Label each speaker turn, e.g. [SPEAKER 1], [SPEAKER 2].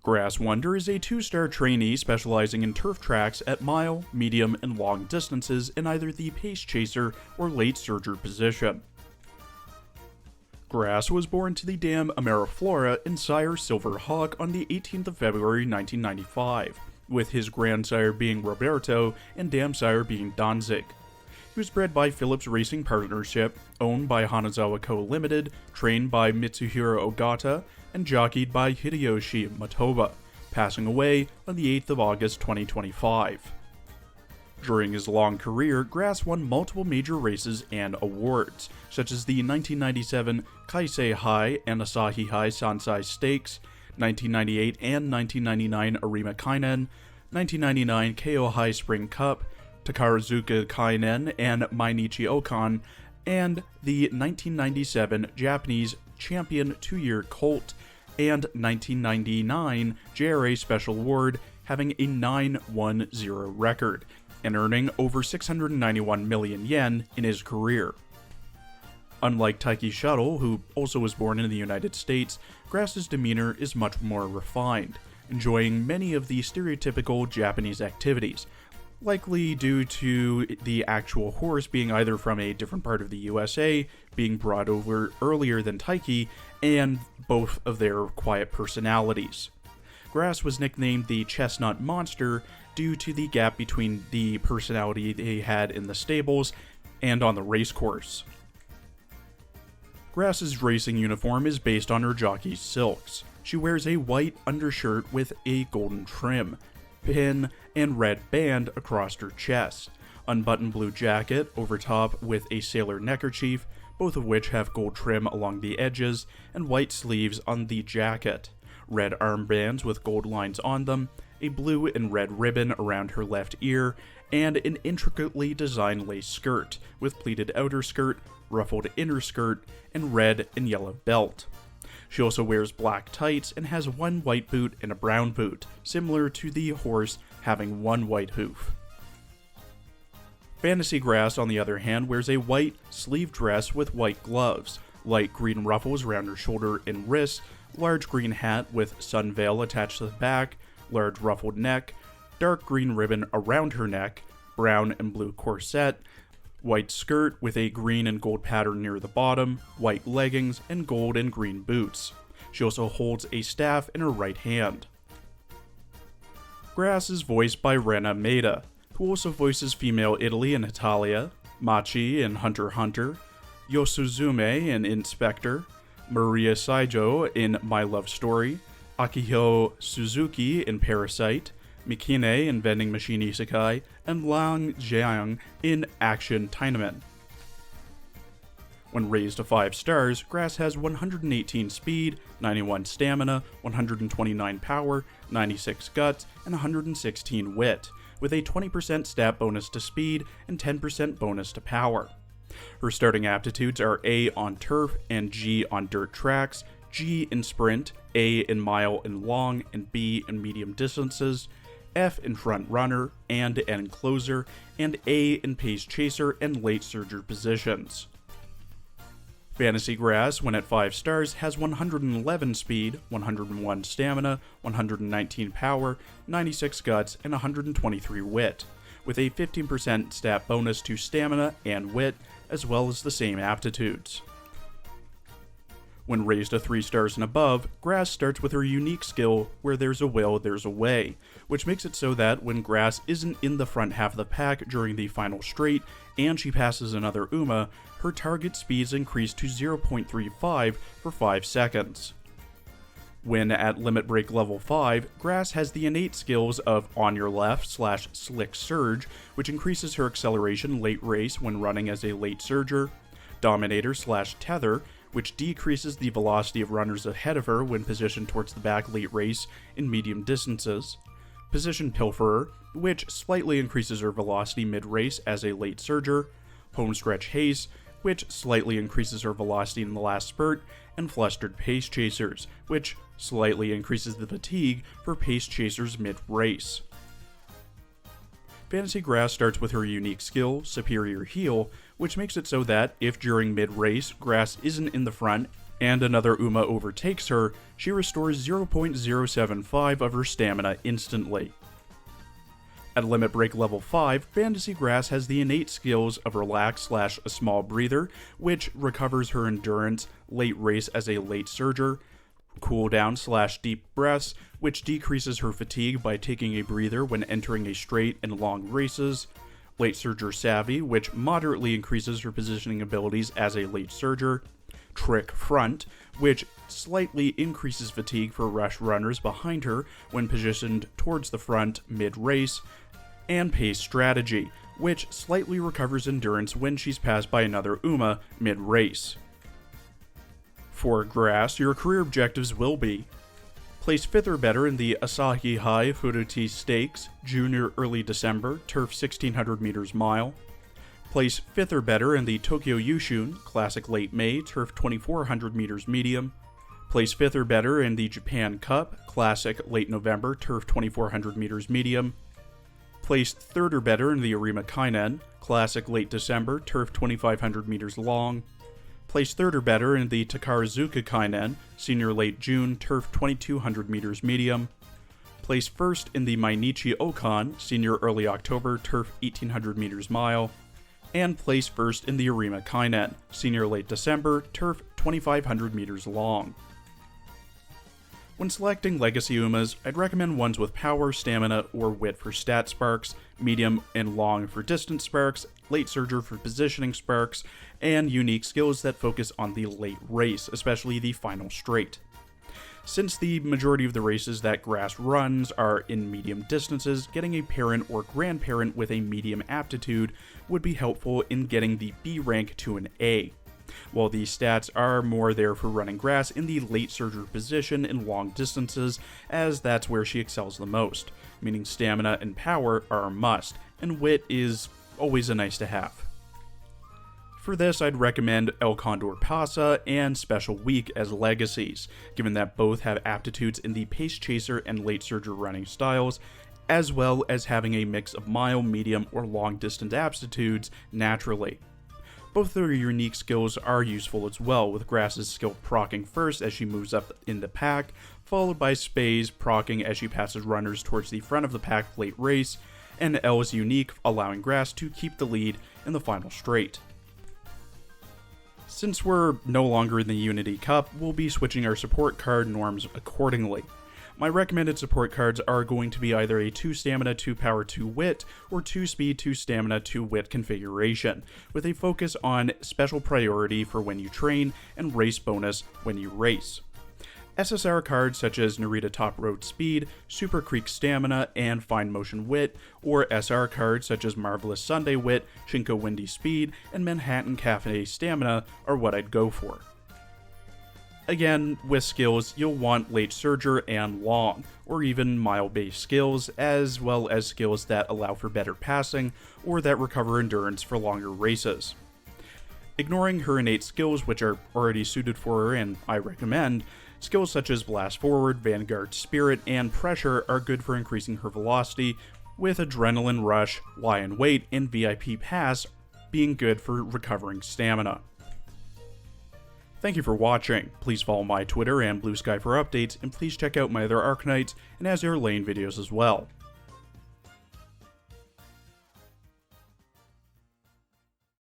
[SPEAKER 1] Grass Wonder is a 2-star trainee specializing in turf tracks at mile, medium, and long distances in either the pace chaser or late surger position. Grass was born to the dam Ameriflora and sire Silver Hawk on the 18th of February 1995, with his grandsire being Roberto and dam sire being Danzig. He was bred by Phillips Racing Partnership, owned by Hanazawa Co. Limited, trained by Mitsuhiro Ogata, and jockeyed by Hideyoshi Matoba, passing away on the 8th of August 2025. During his long career, Grass won multiple major races and awards, such as the 1997 Kaisei High and Asahi High Sansai Stakes, 1998 and 1999 Arima Kainen, 1999 Keio High Spring Cup, Takarazuka Kainen and Mainichi Okan, and the 1997 Japanese Champion 2-Year Colt, and 1999 JRA Special Award, having a 9-1-0 record, and earning over 691 million yen in his career. Unlike Taiki Shuttle, who also was born in the United States, Grass's demeanor is much more refined, enjoying many of the stereotypical Japanese activities, likely due to the actual horse being either from a different part of the USA, being brought over earlier than Taiki, and both of their quiet personalities. Grass was nicknamed the Chestnut Monster due to the gap between the personality they had in the stables and on the racecourse. Grass's racing uniform is based on her jockey's silks. She wears a white undershirt with a golden trim, pin, and red band across her chest, unbuttoned blue jacket over top with a sailor neckerchief, both of which have gold trim along the edges, and white sleeves on the jacket, red armbands with gold lines on them, a blue and red ribbon around her left ear, and an intricately designed lace skirt with pleated outer skirt, ruffled inner skirt, and red and yellow belt. She also wears black tights and has one white boot and a brown boot, similar to the horse having one white hoof. Fantasy Grass, on the other hand, wears a white sleeve dress with white gloves, light green ruffles around her shoulder and wrists, large green hat with sun veil attached to the back, large ruffled neck, dark green ribbon around her neck, brown and blue corset, white skirt with a green and gold pattern near the bottom, white leggings, and gold and green boots. She also holds a staff in her right hand. Grass is voiced by Rena Maeda, who also voices Female Italy in Italia, Machi in Hunter x Hunter, Yosuzume in Inspector, Maria Saijo in My Love Story, Akihiro Suzuki in Parasite, Mikine in Vending Machine Isekai, and Lang Jiang in Action Tainemen. When raised to 5 stars, Grass has 118 speed, 91 stamina, 129 power, 96 guts, and 116 wit, with a 20% stat bonus to speed and 10% bonus to power. Her starting aptitudes are A on turf and G on dirt tracks, G in sprint, A in mile and long, and B in medium distances, F in front runner and N closer, and A in pace chaser and late surger positions. Fantasy Grass, when at 5 stars, has 111 speed, 101 stamina, 119 power, 96 guts, and 123 wit, with a 15% stat bonus to stamina and wit, as well as the same aptitudes. When raised to 3 stars and above, Grass starts with her unique skill, Where There's a Will, There's a Way, which makes it so that when Grass isn't in the front half of the pack during the final straight, and she passes another Uma, her target speeds increase to 0.35 for 5 seconds. When at Limit Break level 5, Grass has the innate skills of On Your Left / Slick Surge, which increases her acceleration late race when running as a late surger, Dominator / Tether, which decreases the velocity of runners ahead of her when positioned towards the back late race in medium distances, Position Pilferer, which slightly increases her velocity mid-race as a late surger, Homestretch Haste, which slightly increases her velocity in the last spurt, and Flustered Pace Chasers, which slightly increases the fatigue for pace chasers mid-race. Fantasy Grass starts with her unique skill, Superior Heel, which makes it so that if during mid-race Grass isn't in the front and another Uma overtakes her, she restores 0.075 of her stamina instantly. At Limit Break level 5, Fantasy Grass has the innate skills of Relax / a Small Breather, which recovers her endurance late race as a late surger, Cooldown / Deep Breaths, which decreases her fatigue by taking a breather when entering a straight and long races, Late Surger Savvy, which moderately increases her positioning abilities as a late surger, Trick Front, which slightly increases fatigue for rush runners behind her when positioned towards the front mid-race, and Pace Strategy, which slightly recovers endurance when she's passed by another Uma mid-race. For Grass, your career objectives will be: place 5th or better in the Asahi High Furuti Stakes, Junior Early December, Turf 1600 meters mile. Place 5th or better in the Tokyo Yushun, Classic Late May, Turf 2400 meters medium. Place 5th or better in the Japan Cup, Classic Late November, Turf 2400 meters medium. Place 3rd or better in the Arima Kainen, Classic Late December, Turf 2500 meters long. Place 3rd or better in the Takarazuka Kainen, Senior Late June, Turf 2200 meters medium. Place 1st in the Mainichi Okan, Senior Early October, Turf 1800 meters mile. And place 1st in the Arima Kainen, Senior Late December, Turf 2500 meters long. When selecting Legacy Umas, I'd recommend ones with Power, Stamina, or Wit for stat sparks, Medium and Long for distance sparks, Late Surger for positioning sparks, and unique skills that focus on the late race, especially the final straight. Since the majority of the races that Grass runs are in medium distances, getting a parent or grandparent with a medium aptitude would be helpful in getting the B rank to an A. While these stats are more there for running Grass in the late surger position in long distances, as that's where she excels the most, meaning stamina and power are a must, and wit is always a nice to have. For this, I'd recommend El Condor Pasa and Special Week as legacies, given that both have aptitudes in the pace chaser and late surger running styles, as well as having a mix of mile, medium, or long distance aptitudes naturally. Both their unique skills are useful as well, with Grass's skill proccing first as she moves up in the pack, followed by Spay's proccing as she passes runners towards the front of the pack late race, and L's unique, allowing Grass to keep the lead in the final straight. Since we're no longer in the Unity Cup, we'll be switching our support card norms accordingly. My recommended support cards are going to be either a 2 stamina, 2 power, 2 wit, or 2 speed, 2 stamina, 2 wit configuration, with a focus on special priority for when you train and race bonus when you race. SSR cards such as Narita Top Road Speed, Super Creek Stamina, and Fine Motion Wit, or SR cards such as Marvelous Sunday Wit, Shinko Windy Speed, and Manhattan Cafe Stamina are what I'd go for. Again, with skills, you'll want Late Surger and Long, or even mile-based skills, as well as skills that allow for better passing, or that recover endurance for longer races. Ignoring her innate skills, which are already suited for her and I recommend, skills such as Blast Forward, Vanguard Spirit, and Pressure are good for increasing her velocity, with Adrenaline Rush, Lie in Wait, and VIP Pass being good for recovering stamina. Thank you for watching. Please follow my Twitter and Blue Sky for updates, and please check out my other Arknights and Azure Lane videos as well.